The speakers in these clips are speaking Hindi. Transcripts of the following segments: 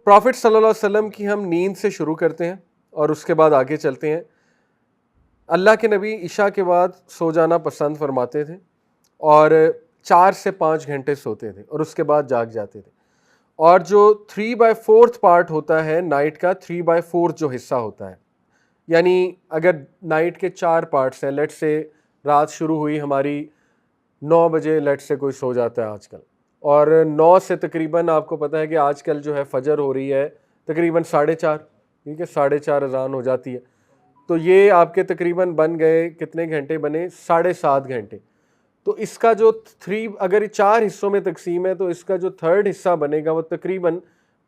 प्रॉफिट सल्लल्लाहु अलैहि वसल्लम की हम नींद से शुरू करते हैं और उसके बाद आगे चलते हैं। अल्लाह के नबी इशा के बाद सो जाना पसंद फरमाते थे और 4 से 5 घंटे सोते थे और उसके बाद जाग जाते थे। और जो 3/4 पार्ट होता है नाइट का, 3/4 जो हिस्सा होता है, यानी अगर नाइट के 4 पार्ट्स हैं, लेट से रात शुरू हुई हमारी 9 बजे, लेट से कोई सो जाता है आजकल, और 9 से तकरीबन आपको पता है कि आजकल जो है फजर हो रही है तकरीबन 4:30, ठीक है, 4:30 अजान हो जाती है। तो ये आपके तकरीबन बन गए, कितने घंटे बने? 7.5 घंटे। तो इसका जो अगर 4 हिस्सों में तकसीम है तो इसका जो थर्ड हिस्सा बनेगा वो तकरीबन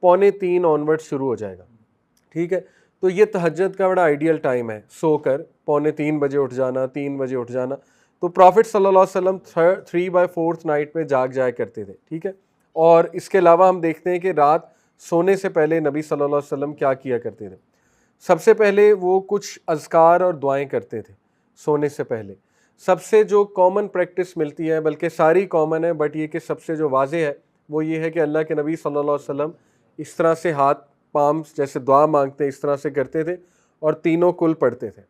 2:45 ऑनवर्ड शुरू हो जाएगा, ठीक है। तो ये तहज्जुद का बड़ा आइडियल टाइम है, सोकर 2:45 बजे उठ जाना, 3 बजे उठ जाना। तो प्रॉफिट सल्लल्लाहु अलैहि वसल्लम 3/4 नाइट में जाग जाया करते थे, ठीक है। और इसके अलावा हम देखते हैं कि रात सोने से पहले नबी सल्लल्लाहु अलैहि वसल्लम क्या किया करते थे। सबसे पहले वो कुछ अज़कार और दुआएं करते थे सोने से पहले। सबसे जो कॉमन प्रैक्टिस मिलती है, बल्कि सारी कॉमन है, बट ये कि सबसे जो वाज़ेह है वो ये है कि अल्लाह के नबी सल्लल्लाहु अलैहि वसल्लम इस तरह से हाथ पाम्स जैसे दुआ मांगते हैं इस तरह से करते थे और तीनों कुल पढ़ते थे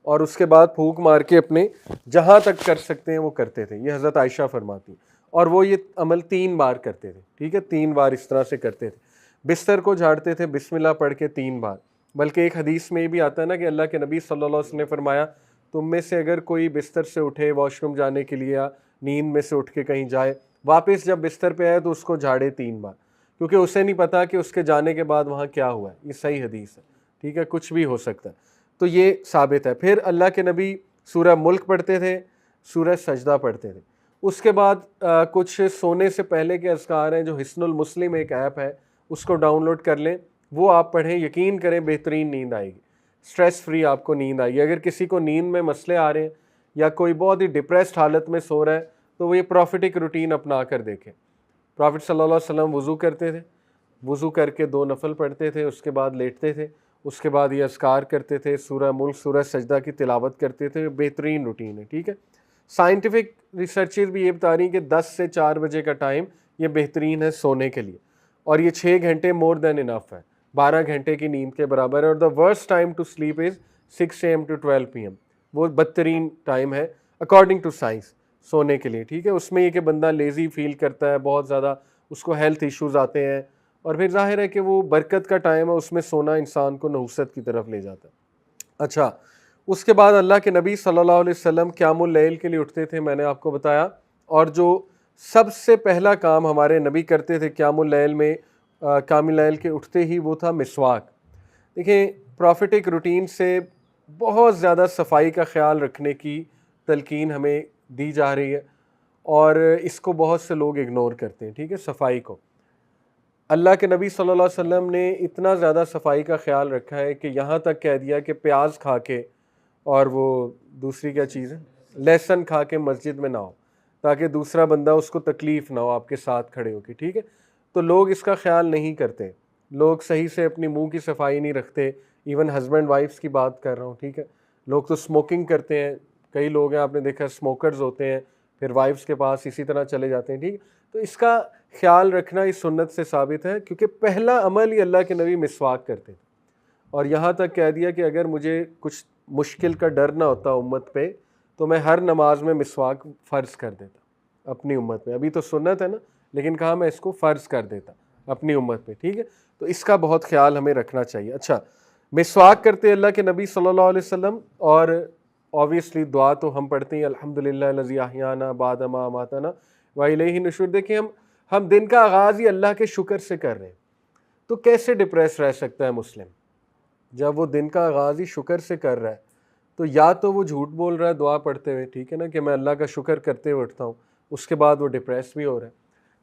और उसके बाद फूंक मार के अपने जहाँ तक कर सकते हैं वो करते थे। ये हज़रत आयशा फरमाती, और वो ये अमल 3 बार करते थे, ठीक है, 3 बार इस तरह से करते थे। बिस्तर को झाड़ते थे बिस्मिल्लाह पढ़ के 3 बार। बल्कि एक हदीस में भी आता है ना कि अल्लाह के नबी सल्लल्लाहु अलैहि वसल्लम ने फरमाया, तुम में से अगर कोई बिस्तर से उठे वॉशरूम जाने के लिए या नींद में से उठ के कहीं जाए, वापस जब बिस्तर पे आए तो उसको झाड़े 3 बार, क्योंकि उसे नहीं पता कि उसके जाने के बाद वहाँ क्या हुआ है। ये सही हदीस है, ठीक है, कुछ भी हो सकता है। तो ये साबित है। फिर अल्लाह के नबी सूरह मुल्क पढ़ते थे, सूरह सजदा पढ़ते थे। उसके बाद कुछ सोने से पहले के अज़कार हैं, जो हिस्नुल मुस्लिम एक ऐप है, उसको डाउनलोड कर लें, वो आप पढ़ें, यकीन करें बेहतरीन नींद आएगी, स्ट्रेस फ्री आपको नींद आएगी। अगर किसी को नींद में मसले आ रहे हैं या कोई बहुत ही डिप्रेस्ड हालत में सो रहा है तो वो ये प्रॉफिटिक रूटीन अपना कर देखें। प्रॉफिट सल्लल्लाहु अलैहि वसल्लम वज़ू करते थे, वज़ू करके 2 नफल पढ़ते थे, उसके बाद लेटते थे, उसके बाद ये अज़कार करते थे, सूरह मुल्क सूरह सजदा की तिलावत करते थे। बेहतरीन रूटीन है, ठीक है। साइंटिफिक रिसर्चेज भी ये बता रही हैं कि 10 से 4 बजे का टाइम ये बेहतरीन है सोने के लिए, और ये 6 घंटे मोर देन इनफ है, 12 घंटे की नींद के बराबर है। और the worst time to sleep is 6 AM to 12 PM, वो बदतरीन टाइम है अकॉर्डिंग टू साइंस सोने के लिए, ठीक है। उसमें ये कि बंदा लेज़ी फील करता है, बहुत ज़्यादा उसको हेल्थ इश्यूज़ आते हैं, और फिर जाहिर है कि वो बरकत का टाइम है, उसमें सोना इंसान को नहुसत की तरफ ले जाता है। अच्छा, उसके बाद अल्लाह के नबी सल्लल्लाहु अलैहि वसल्लम क़यामुल लैल के लिए उठते थे, मैंने आपको बताया। और जो सबसे पहला काम हमारे नबी करते थे क़यामुल लैल में, क़यामुल लैल के उठते ही, वो था मिसवाक। देखिए, प्रॉफिटिक रूटीन से बहुत ज़्यादा सफाई का ख्याल रखने की तलकीन हमें दी जा रही है और इसको बहुत से लोग इग्नोर करते हैं, ठीक है, सफाई को। अल्लाह के नबी सल्लल्लाहु अलैहि वसल्लम ने इतना ज़्यादा सफाई का ख्याल रखा है कि यहाँ तक कह दिया कि प्याज खा के और वो दूसरी क्या चीज़ है, लहसुन खा के मस्जिद में ना हो, ताकि दूसरा बंदा उसको तकलीफ़ ना हो आपके साथ खड़े होके, ठीक है। तो लोग इसका ख्याल नहीं करते, लोग सही से अपनी मुंह की सफाई नहीं रखते। इवन हस्बैंड वाइफ्स की बात कर रहा हूँ, ठीक है। लोग तो स्मोकिंग करते हैं, कई लोग हैं आपने देखा स्मोकर्स होते हैं, फिर वाइफ्स के पास इसी तरह चले जाते हैं, ठीक है। तो इसका ख्याल रखना इस सुन्नत से साबित है, क्योंकि पहला अमल ही अल्लाह के नबी मिसवाक करते थे। और यहाँ तक कह दिया कि अगर मुझे कुछ मुश्किल का डर ना होता उम्मत पे, तो मैं हर नमाज में मिसवाक फ़र्ज़ कर देता अपनी उम्मत में। अभी तो सुन्नत है ना, लेकिन कहा मैं इसको फ़र्ज़ कर देता अपनी उम्मत पे, ठीक है। तो इसका बहुत ख्याल हमें रखना चाहिए। अच्छा, मिसवाक करते अल्लाह के नबी सल्लल्लाहु अलैहि वसल्लम, और ऑब्वियसली दुआ तो हम पढ़ते हैं, अल्हम्दुलिल्लाह लज़ी अहयाना बाद मा अमातना व इलैहि नुशूर। देखिए, हम दिन का आगाज़ ही अल्लाह के शुक्र से कर रहे हैं, तो कैसे डिप्रेस रह सकता है मुस्लिम जब वो दिन का आगाज़ ही शुक्र से कर रहा है? तो या तो वो झूठ बोल रहा है दुआ पढ़ते हुए, ठीक है ना, कि मैं अल्लाह का शुक्र करते हुए उठता हूँ, उसके बाद वो डिप्रेस भी हो रहा है।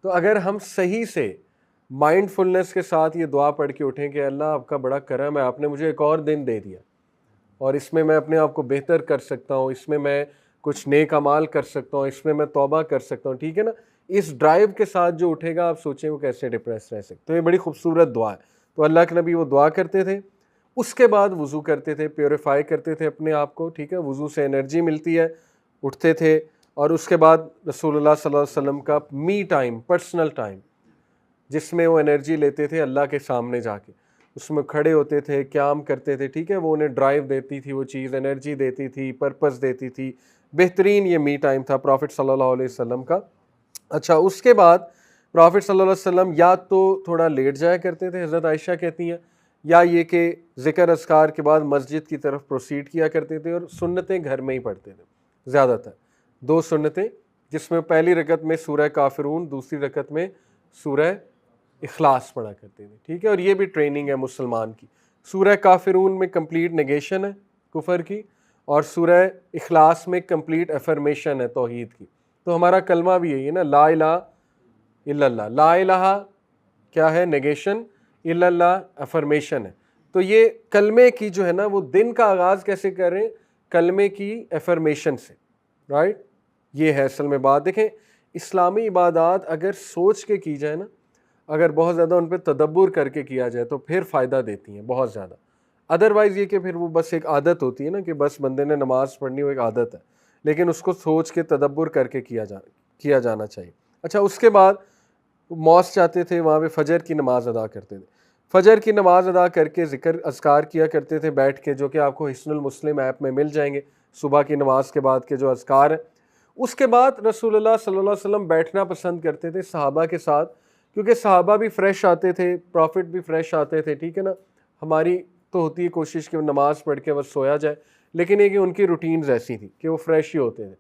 तो अगर हम सही से माइंडफुलनेस के साथ ये दुआ पढ़ के उठें कि अल्लाह आपका बड़ा करम है, आपने मुझे एक और दिन दे दिया और इसमें मैं अपने आप को बेहतर कर सकता हूँ, इसमें मैं कुछ नेक अमाल कर सकता हूँ, इसमें मैं तौबा कर सकता हूँ, ठीक है ना, इस ड्राइव के साथ जो उठेगा, आप सोचें वो कैसे डिप्रेस रह सकते। तो ये बड़ी खूबसूरत दुआ है। तो अल्लाह के नबी वो दुआ करते थे, उसके बाद वज़ू करते थे, प्योरीफाई करते थे अपने आप को, ठीक है, वज़ू से एनर्जी मिलती है, उठते थे। और उसके बाद रसूलुल्लाह सल्लल्लाहु अलैहि वसल्लम का मी टाइम, पर्सनल टाइम, जिसमें वो एनर्जी लेते थे अल्लाह के सामने जाके, उसमें खड़े होते थे, क़याम करते थे, ठीक है। वो उन्हें ड्राइव देती थी, वो चीज़ एनर्जी देती थी, पर्पस देती थी। बेहतरीन ये मी टाइम था प्रॉफिट सल्लल्लाहु अलैहि वसल्लम का। अच्छा, उसके बाद प्रॉफिट सल्लल्लाहु अलैहि वसल्लम या तो थोड़ा लेट जाया करते थे, हज़रत आयशा कहती हैं, या ये कि ज़िक्र अस्कार के बाद मस्जिद की तरफ प्रोसीड किया करते थे और सुन्नतें घर में ही पढ़ते थे ज़्यादातर। 2 सुन्नतें, जिसमें पहली रकत में सूरह काफिरून, दूसरी रकत में सूरह इखलास पढ़ा करते थे, ठीक है। और ये भी ट्रेनिंग है मुसलमान की। सूरह काफिरून में कंप्लीट नेगेशन है कुफर की, और सूरह इखलास में कंप्लीट अफर्मेशन है तौहीद की। तो हमारा कलमा भी यही है ना, ला इलाहा इल्लल्लाह। ला इलाहा क्या है? नेगेशन, इल्लल्लाह अफर्मेशन है। तो ये कलमे की जो है ना, वो दिन का आगाज़ कैसे करें? कलमे की अफर्मेशन से, राइट। ये है असल में बात। देखें, इस्लामी इबादात अगर सोच के की जाए ना, अगर बहुत ज़्यादा उन पर तदब्बुर करके किया जाए तो फिर फ़ायदा देती हैं बहुत ज़्यादा। अदरवाइज़ ये कि फिर वो बस एक आदत होती है ना, कि बस बंदे ने नमाज़ पढ़नी, वो एक आदत है, लेकिन उसको सोच के तदब्बुर करके किया जाना चाहिए। अच्छा, उसके बाद मॉस्क जाते थे, वहाँ पे फ़जर की नमाज़ अदा करते थे। फ़जर की नमाज़ अदा करके ज़िक्र अज़कार किया करते थे बैठ के, जो कि आपको हिस्नुल मुस्लिम ऐप में मिल जाएंगे, सुबह की नमाज़ के बाद के जो अज़कार हैं। उसके बाद रसूलुल्लाह सल्लल्लाहु अलैहि वसल्लम बैठना पसंद करते थे सहाबा के साथ, क्योंकि सहाबा भी फ़्रेश आते थे, प्रॉफिट भी फ़्रेश आते थे, ठीक है ना। हमारी तो होती है कोशिश कि नमाज़ पढ़ के बस सोया जाए, लेकिन ये कि उनकी रूटीन्स ऐसी थी कि वो फ्रेश ही होते थे।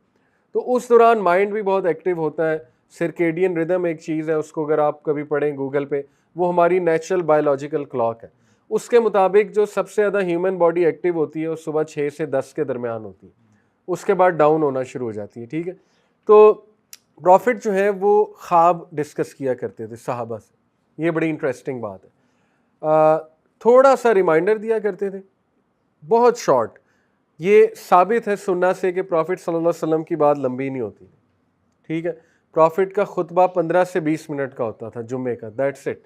तो उस दौरान माइंड भी बहुत एक्टिव होता है। सर्केडियन रिदम एक चीज़ है, उसको अगर आप कभी पढ़ें गूगल पे, वो हमारी नेचुरल बायोलॉजिकल क्लॉक है। उसके मुताबिक जो सबसे ज़्यादा ह्यूमन बॉडी एक्टिव होती है वो सुबह 6 से 10 के दरमियान होती है, उसके बाद डाउन होना शुरू हो जाती है, ठीक है। तो प्रॉफिट जो है वो ख्वाब डिस्कस किया करते थे सहाबा से, ये बड़ी इंटरेस्टिंग बात है। थोड़ा सा रिमाइंडर दिया करते थे, बहुत शॉर्ट। ये साबित है सुन्ना से कि प्रॉफिट सल्लल्लाहु अलैहि वसल्लम की बात लंबी नहीं होती, ठीक है। प्रॉफिट का खुतबा 15 से 20 मिनट का होता था जुम्मे का, दैट्स इट।